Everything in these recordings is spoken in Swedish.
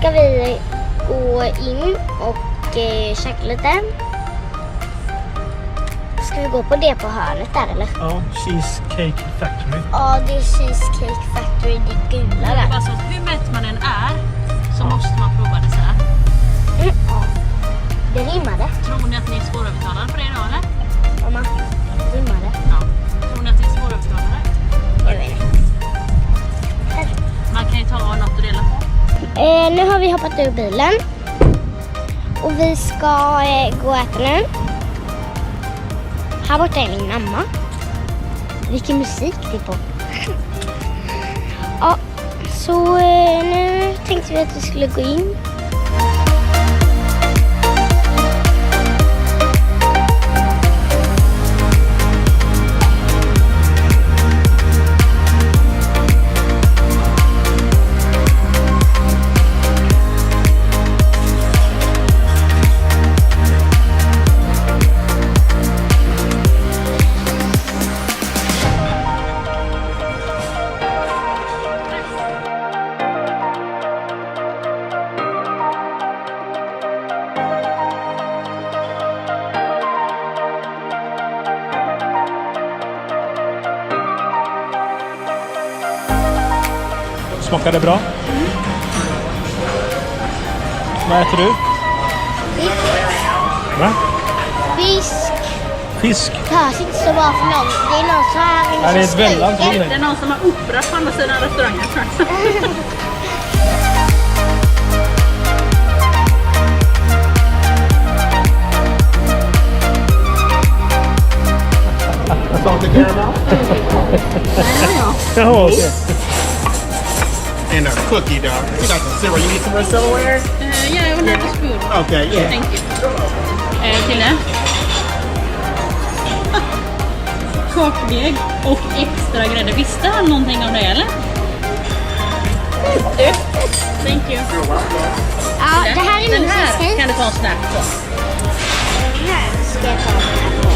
ska vi gå in och käka lite. Ska vi gå på det på hörnet där eller? Ja, Cheesecake Factory. Ja, det är Cheesecake Factory, det gula där. Alltså, hur mätt man än är så måste man prova det så här. Ja, det rimmade. Tror ni att ni är svårövertalade på det då eller? Mamma, rimmade. Ja. Tror ni att ni är svårövertalade? Jag vet inte. Man kan ju ta något och dela på. Nu har vi hoppat ur bilen. Och vi ska gå och äta nu. Här borta är min mamma. Vilken musik det är på. Ja, så nu tänkte vi att vi skulle gå in. Smakar det bra? Vad äter du? Va? Fisk. Fisk? Det hörs inte så bra för någon. Det är någon som har... Det är ett väldigt Det är någon som har opera på andra sidan restaurangen. Jaha, okej. And a cookie, dog. You got some silver. You need some more silverware? Yeah, I will have a spoon. Okay, yeah. Thank you. Kille. Kakdeg och extra grädde. Visste han någonting om det eller? Thank you. Ja, det här är min Den här cheesecake. kan du ta en snack på. Den här ska jag ta den här på.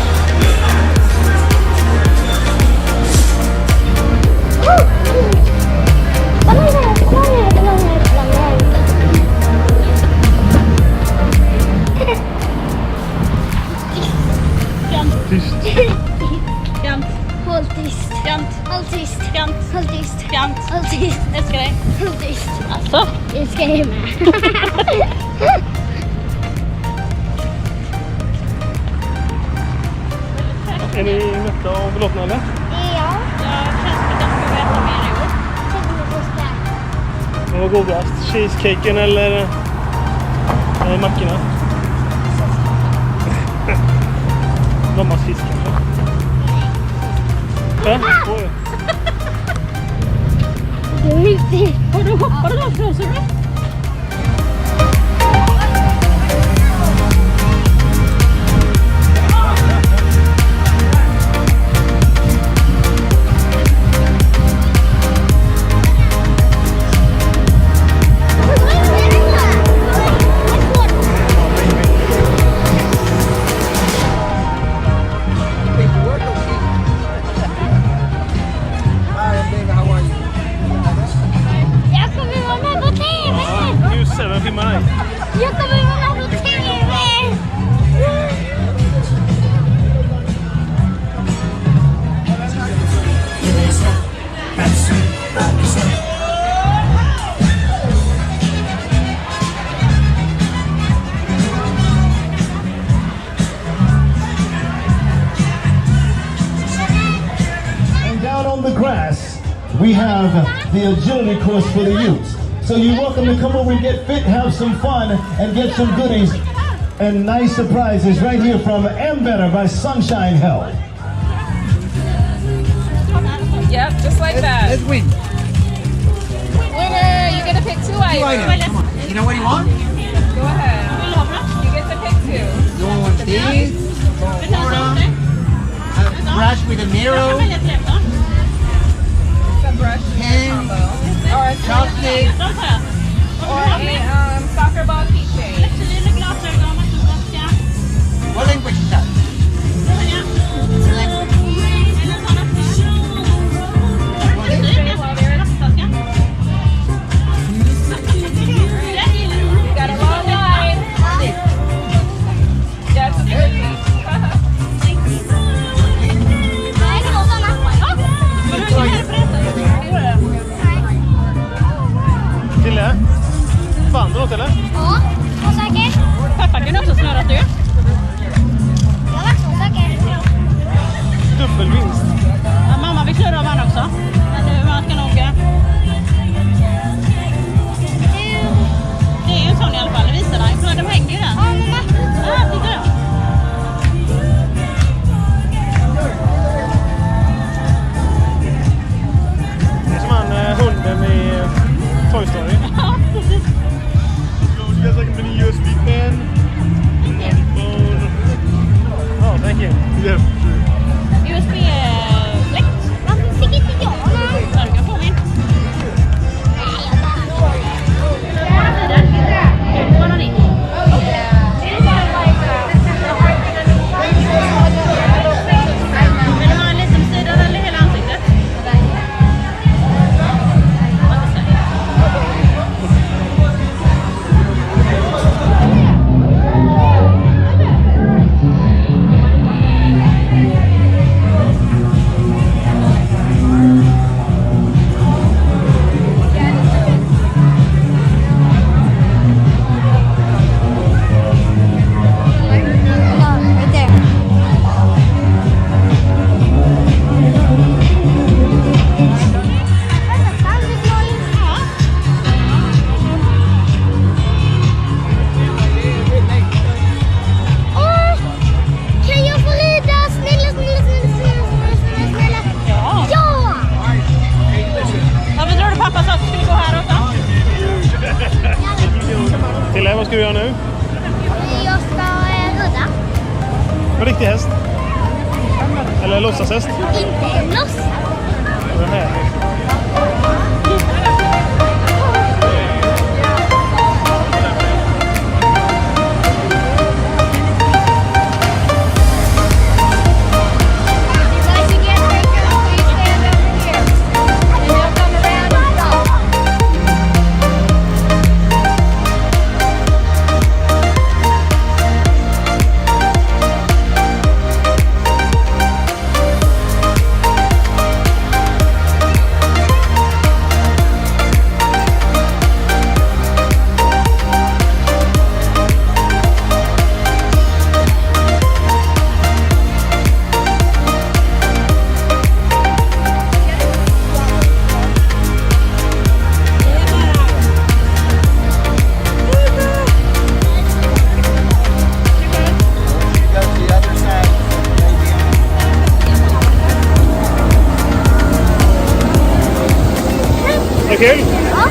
Tyst. Gant, Håll tyst. gant, Håll tyst. gant, Håll tyst. gant. Håll tyst. Älskar dig. Håll tyst. Alltså. Jag ska hem med. Är ni mätta och belåtna eller? Ja. Jag känns som att jag ska äta mer i år. Vad var godast? Cheesecaken eller mackorna? Mammas fisk kanske? Ja, oj. Du är inte... Har du hoppat då så du? Jag kommer vara med på TV! Just det, vem filmar dig? Jag kommer vara med på TV! And down on the grass, we have the agility course for the youth. So you're welcome to come over and get fit, have some fun, and get some goodies and nice surprises right here from Better by Sunshine Health. Yep, just like that. Let's win. Winner, you get to pick two items. Come on. You know what you want? Go ahead. You get to pick two. You want one of these? Florida. A brush with a mirror. It's a brush Pen. combo. Or a Chocolate. or a soccer ball keychain. What language is that? What language? Well, there it is. något eller? Ja, och säkert. Pappa kan också snurra ut. Jag var så säker. Dubbelvinst. Ja, mamma vill snurra av han också. Men man ska nog... Det är ju en sån i alla fall, det visar dig. För de hänger ju där. Ja, mamma. Ja, titta då. Det är som han hunden i Toy Story. Ja, precis. You guys like a mini USB pen? Phone. Oh, thank you. Yeah. USB-fläkt. Varför fick inte jag någon? Ja, du kan få min. Bara din. Vill du ha en liten sida eller hela ansiktet? Kan jag få rida? Snälla. Ja. Ja! Varför tror du pappa sa att du skulle gå här också? Tille, vad ska du göra nu? Jag ska rida. En riktig häst? Eller låtsashäst? Inte en loss. Den här. Kul? Ja.